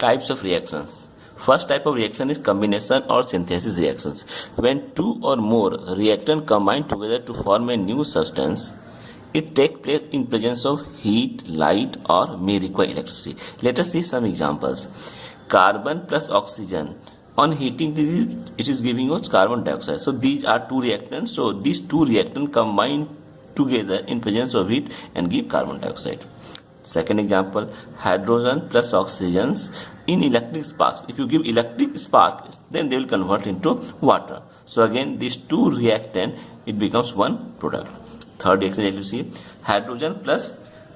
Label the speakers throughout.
Speaker 1: types of reactions. First type of reaction is combination or synthesis reactions. When two or more reactants combine together to form a new substance, it takes place in presence of heat, light, or may require electricity. Let us see some examples. Carbon plus oxygen. On heating, it is giving us carbon dioxide. So these are two reactants. So these two reactants combine together in presence of heat and give carbon dioxide. Second example, hydrogen plus oxygen in electric sparks. If you give electric spark, then they will convert into water. So again, these two reactants, it becomes one product. Third reaction, you see, hydrogen plus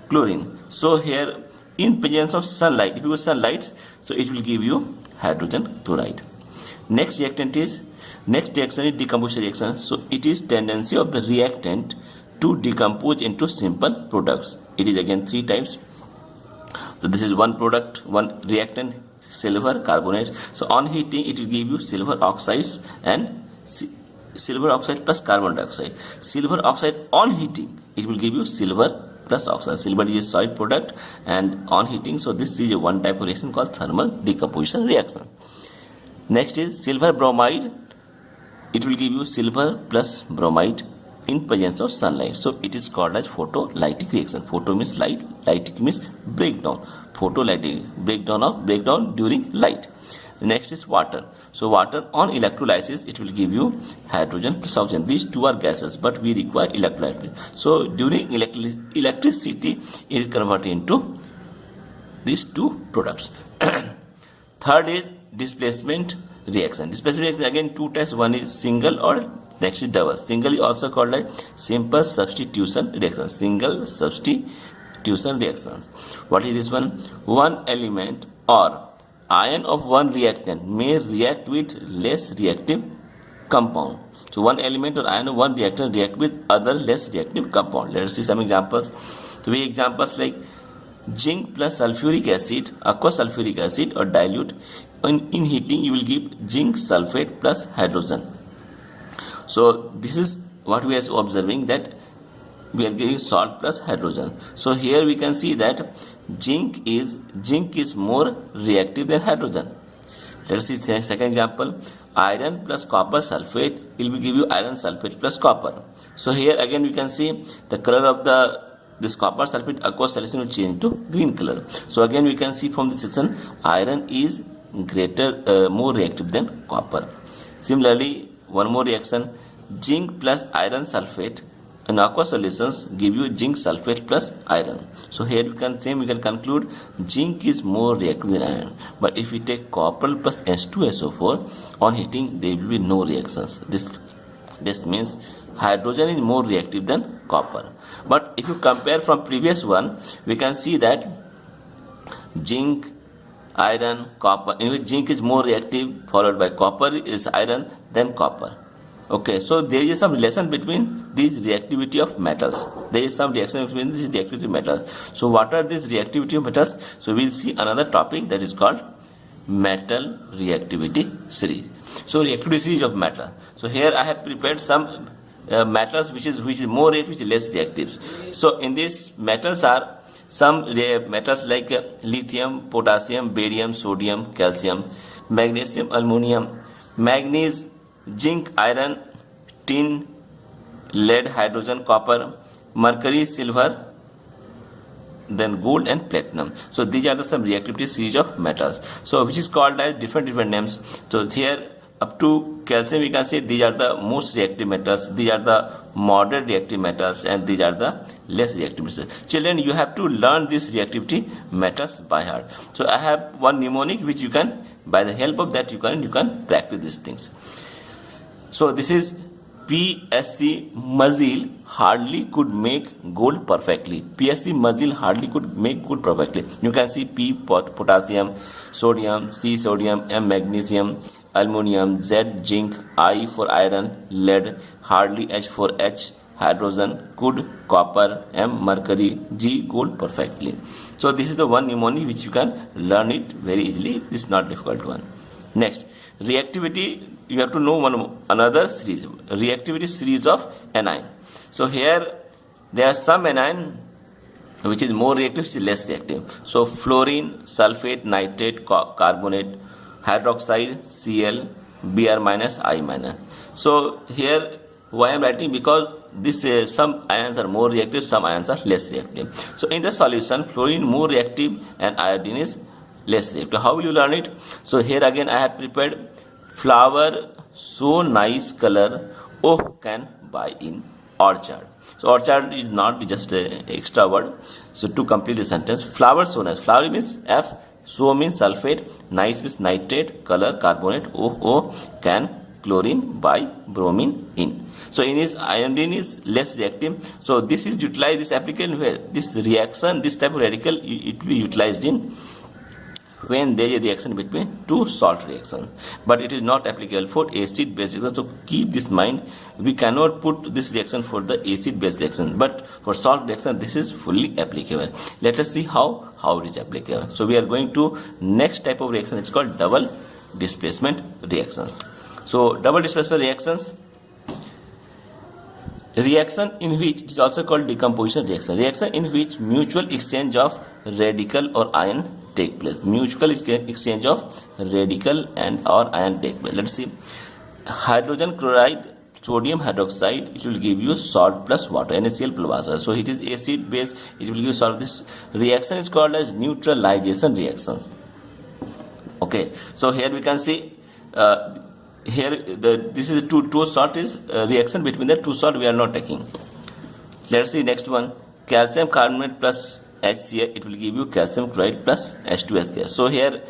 Speaker 1: chlorine. So here, in presence of sunlight, if you use sunlight, so it will give you hydrogen chloride. Next reaction is decomposition reaction. So it is tendency of the reactant to decompose into simple products. It is again three types. So this is one product, one reactant, silver carbonate. So on heating, it will give you silver oxides and silver oxide plus carbon dioxide. Silver oxide on heating, it will give you silver plus oxide. Silver is a solid product and on heating, so this is a one type of reaction called thermal decomposition reaction. Next is silver bromide. It will give you silver plus bromide in presence of sunlight. So it is called as photolytic reaction. Photo means light, lytic means breakdown. Photolytic, breakdown during light. Next is water. So water on electrolysis, it will give you hydrogen plus oxygen. These two are gases, but we require electrolysis. So during electricity, it is converted into these two products. Third is displacement reaction. Displacement reaction, again two types. One is single or next is double. Single is also called like simple substitution reaction. Single substitution reactions. What is this one? One element or ion of one reactant may react with less reactive compound. So one element or ion of one reactant react with other less reactive compound. Let us see some examples. So we examples like zinc plus sulfuric acid, aqueous sulfuric acid or dilute. In heating, you will give zinc sulfate plus hydrogen. So this is what we are observing, that we are giving salt plus hydrogen. So here we can see that zinc is more reactive than hydrogen. Let us see the second example. Iron plus copper sulfate will give you iron sulfate plus copper. So here again we can see the color of this copper sulfate aqueous solution will change to green color. So again we can see from this section, iron is more reactive than copper. Similarly, one more reaction, zinc plus iron sulfate in aqueous solutions give you zinc sulfate plus iron. So here we can conclude zinc is more reactive than iron. But if we take copper plus H2SO4 on heating, there will be no reactions. This means hydrogen is more reactive than copper. But if you compare from previous one, we can see that zinc, iron, copper, in which zinc is more reactive, followed by copper is iron, then copper. Okay, so there is some relation between these reactivity of metals. There is some reaction between these reactivity of metals. So what are these reactivity of metals? So we will see another topic that is called metal reactivity series. So reactivity series of metal. So here I have prepared some metals which is more reactive, which is less reactive. So in these metals are some metals like lithium, potassium, barium, sodium, calcium, magnesium, aluminum, manganese, zinc, iron, tin, lead, hydrogen, copper, mercury, silver, then gold and platinum. So these are some reactivity series of metals. So which is called as different names. So here up to calcium we can say these are the most reactive metals, these are the moderate reactive metals, and these are the less reactive metals. Children, you have to learn this reactivity metals by heart. So I have one mnemonic which you can, by the help of that you can practice these things. So this is PSC Muzzle hardly could make gold perfectly. PSC Muzzle hardly could make gold perfectly. You can see P potassium, sodium, C sodium, M magnesium, aluminum, Z zinc, I for iron, lead, hardly, H for H, hydrogen, could, copper, M mercury, G gold perfectly. So this is the one mnemonic which you can learn it very easily. This is not difficult one. Next, reactivity, you have to know another series, reactivity series of anion. So here there are some anion which is more reactive, which is less reactive. So fluorine, sulfate, nitrate, carbonate, hydroxide, Cl, Br minus, I minus. So here why I am writing, because this some ions are more reactive, some ions are less reactive. So in the solution, fluorine more reactive and iodine is less reactive. How will you learn it? So here again I have prepared flower so nice color, oh can buy in orchard. So orchard is not just a extra word. So to complete the sentence, flower so nice. Flower means F, so means sulfate, nice means nitrate, color carbonate, O can chlorine by bromine in. So in his iodine is less reactive. So this is utilized, this application where this reaction, this type of radical, it will be utilized in when there is a reaction between two salt reactions, but it is not applicable for acid base reaction. So keep this mind, we cannot put this reaction for the acid base reaction, but for salt reaction this is fully applicable. Let us see how it is applicable. So we are going to next type of reaction. It's called double displacement reactions. So double displacement reactions, reaction in which it is also called decomposition reaction in which mutual exchange of radical or ion take place. Mutual exchange of radical and or ion take place. Let's see. Hydrogen chloride, sodium hydroxide, it will give you salt plus water, NaCl plus water. So it is acid base, it will give you salt. This reaction is called as neutralization reactions. Okay, so here we can see here this is two salt is reaction between the two salt we are not taking. Let's see next one. Calcium carbonate plus HCl, it will give you calcium chloride plus H2S gas. So here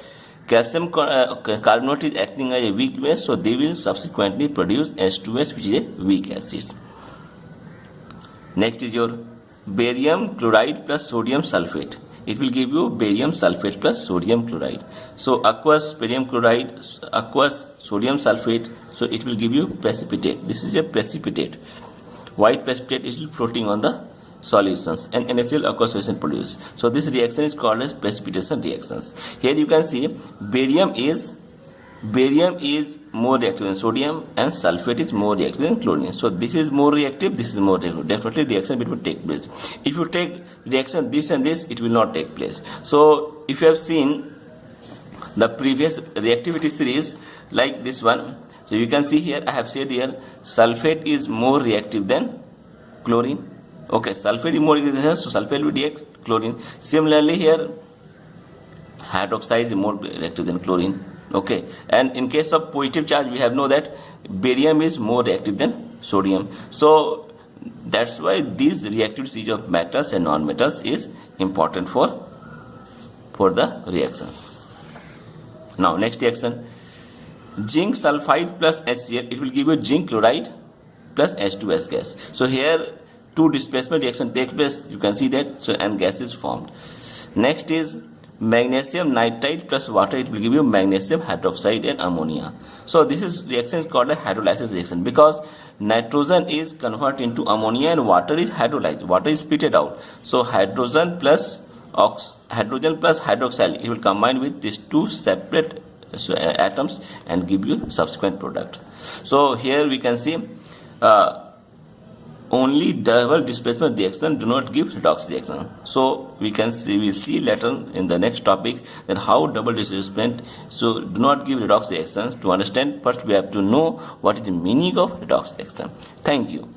Speaker 1: calcium carbonate is acting as a weak base, so they will subsequently produce H2S, which is a weak acid. Next is your barium chloride plus sodium sulfate. It will give you barium sulfate plus sodium chloride. So aqueous barium chloride, aqueous sodium sulfate, so it will give you precipitate. This is a precipitate. White precipitate is floating on the solutions and NaCl aqueous solution produced. So this reaction is called as precipitation reactions. Here you can see barium is more reactive than sodium and sulfate is more reactive than chlorine. So this is more reactive, this is more reactive. Definitely reaction between take place. If you take reaction this and this, it will not take place. So if you have seen the previous reactivity series like this one, so you can see here I have said here sulfate is more reactive than chlorine. Okay, sulfate is more reactive, so sulfate will react chlorine. Similarly here hydroxide is more reactive than chlorine. Okay, and in case of positive charge we have know that barium is more reactive than sodium. So that's why these reactivities of metals and non-metals is important for the reactions. Now next reaction, zinc sulfide plus HCl, it will give you zinc chloride plus H2S gas. So here two displacement reaction take place, you can see that, so and gas is formed. Next is magnesium nitride plus water, it will give you magnesium hydroxide and ammonia. So this is reaction is called a hydrolysis reaction because nitrogen is converted into ammonia and water is hydrolyzed, water is splitted out. So hydrogen plus hydroxide, it will combine with these two separate atoms and give you subsequent product. So here we can see only double displacement reaction do not give redox reaction. So we will see later in the next topic that how double displacement so do not give redox reactions. To understand, first we have to know what is the meaning of redox reaction. Thank you.